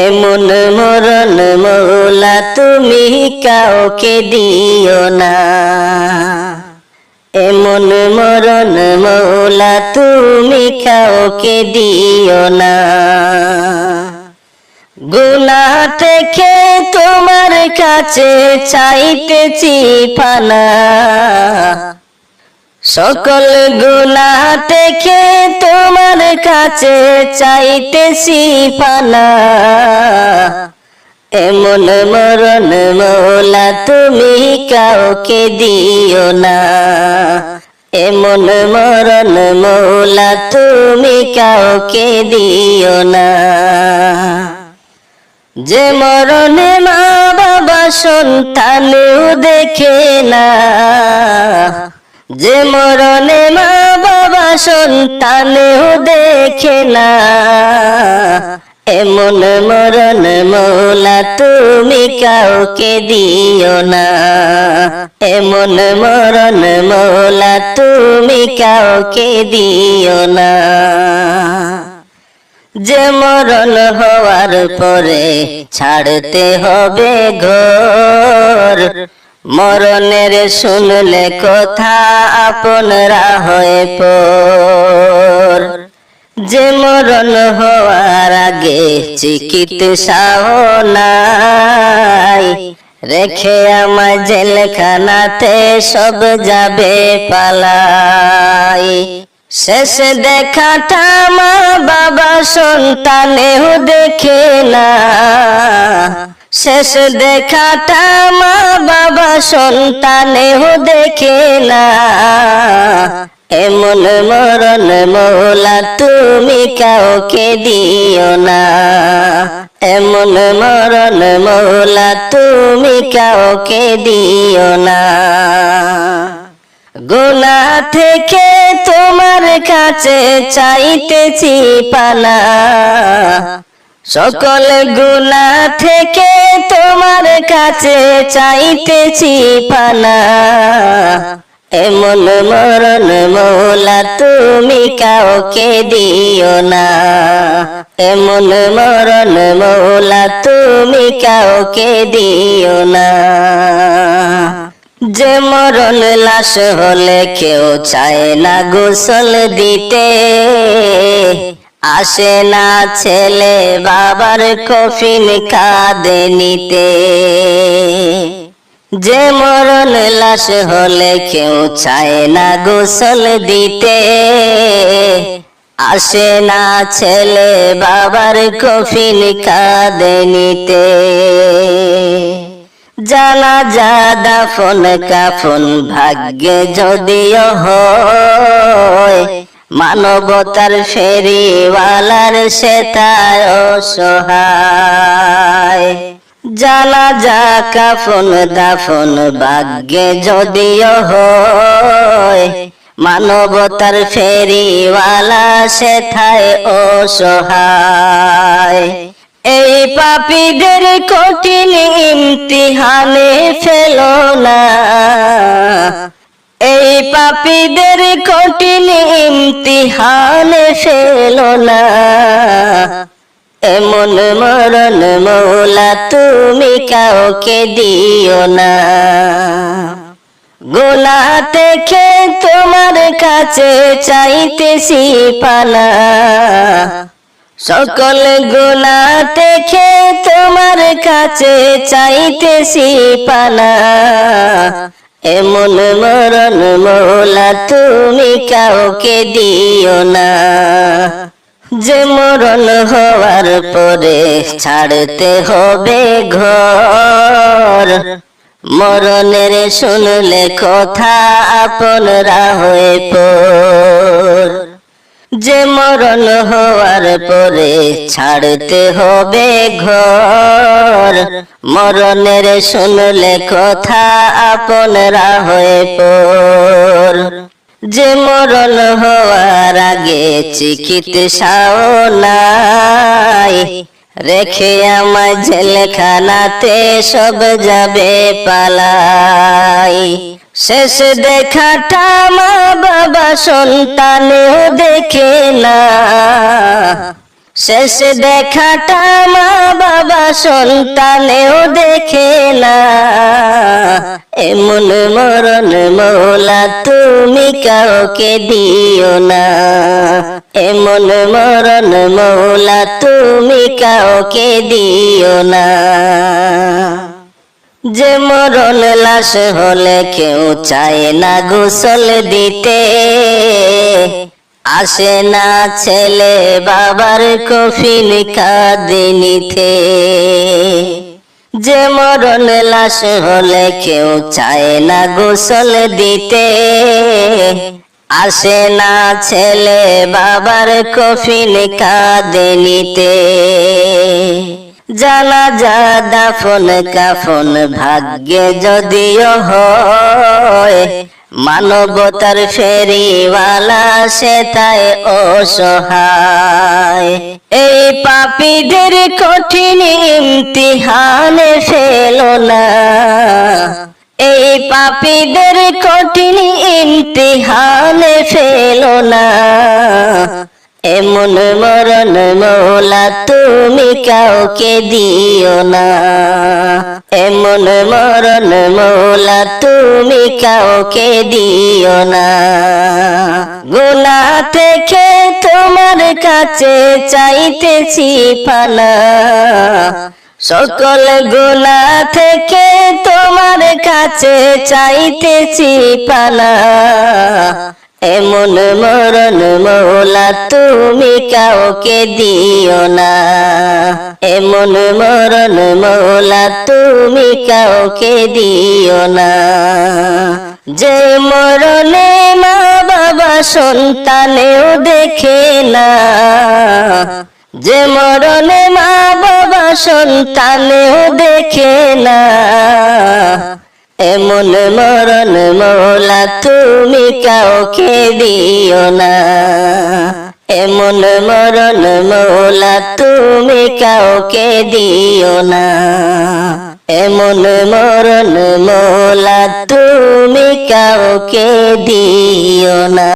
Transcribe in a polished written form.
এমন মরণ মৌলা তুমি কাউকে দিও না, এমন মরণ মৌলা তুমি কাউকে দিও না। গুনাহ থেকে তোমার কাছে চাইতেছি পানা, সকল গুনাহ থেকে তোমার কাছে চাইতেছি পানা। এমন মরণ মৌলা তুমি কাউকে দিও না, এমন মরণ মৌলা তুমি কাউকে দিও না। যে মরণে মা বাবা সন্তানও দেখে না, যে মরণে মা বাবা সন্তানও দেখে না, এমন মরণ মৌলা তুমি কাউকে দিও না, এমন মরণ মৌলা তুমি কাউকে দিও না। যে মরণ হওয়ার পরে ছাড়তে হবে ঘর, মরণের শুনলে কথা আপনরা হয়ে পর। যে মরণ হওয়ার আগে চিকিৎসাও নাই, রেখে আমায় জেলখানাতে সব যাবে পালাই। শেষ দেখাটা মা বাবা সন্তানেও দেখে না, শেষ দেখাটা মা বাবা সন্তানেও দেখে না। এমন মরণ মৌলা তুমি কাউকে দিও না, এমন মরণ মৌলা তুমি কাউকে দিও না। গুনাহ থেকে তোমার কাছে চাইতেছি পানা, সকল গুনাহ থেকে তোমার কাছে চাইতেছি পানা। এমন মরণ মৌলা তুমি কাউকে দিও না, এমন মরণ মৌলা তুমি কাউকে দিও না। যে মরণ লাশ হলে কেউ চায় না গোসল দিতে, আসে না ছেলে বাবার কফিন কাঁধে নিতে। যে মরণ লাশ হলে কেউ চায় না গোসল দিতে, আসে না ছেলে বাবার কফিন কাঁধে নিতে। জানাজা দাফন কাফন ভাগ্যে যদিও হয়, মানবতার ফেরিওয়ালার সে তার অসহায়। জানাজা কাফন দাফন ভাগ্যে যদিও হয়, মানবতার ফেরিওয়ালা সে তার অসহায়। এই পাপীদের কঠিন ইমতিহানে ফেলো না, এই পাপীদের কঠিন ইমতিহানে ফেলো না। এমন মরণ মৌলা তুমি কাউকে দিও না। গুনাহ থেকে তোমার কাছে চাইতেছি পানা, সকল গুনাহ থেকে তোমার কাছে চাইতেছি পানা। এমন মরণ মৌলা তুমি কাউকে দিও না। যে মরণ হওয়ার পরে ছাড়তে হবে ঘর, মরণের শুনলে কথা আপনরা হয়ে পর। যে মরণ হওয়ার পরে ছাড়তে হবে ঘর, মরণের শুনলে কথা আপনরা হয়ে পর। যে মরণ হওয়ার আগে চিকিৎসাও নাই, রেখে আমায় জেলখানাতে সব যাবে পালাই। শেষ দেখাটা মা বাবা সন্তানেও দেখে না, শেষ দেখাটা মা সন্তানেও দেখে না, এমন মরণ মৌলা তুমি কাউকে দিও না, এমন মরণ মৌলা তুমি কাউকে দিও না। যে মরণ লাশ হলে কেউ চায় না গোসল দিতে, আসে না ছেলে বাবার কফিন কাঁধে নিতে। যে মরণ লাশ হলে কেউ চায় না গোসল দিতে, আসে না ছেলে বাবার কফিন কাঁধে নিতে। জানাজা দাফন কাফন ভাগ্যে যদিও হয়, মানবতার ফেরিওয়ালা সে তাই অসহায়। এই পাপীদের কঠিন ইমতিহানে ফেলো না, এই পাপীদের কঠিন ইমতিহানে ফেলো না, এমন মরণ মৌলা তুমি কাউকে দিও না, এমন মরণ মৌলা তুমি কাউকে দিও না। গুনাহ থেকে তোমার কাছে চাইতেছি পানা, সকল গুনাহ থেকে তোমার কাছে চাইতেছি পানা, এমন মরণ মৌলা তুমি কাউকে দিও না, এমন মরণ মৌলা তুমি কাউকে দিও না। যে মরণে মা বাবা সন্তানেও দেখে না, যে মরণে মা বাবা সন্তানেও দেখে না, এমন মরণ মৌলা তুমি কাউকে দিও না, এমন মরণ মৌলা তুমি কাউকে দিও না, এমন মরণ মৌলা তুমি কাউকে দিও না।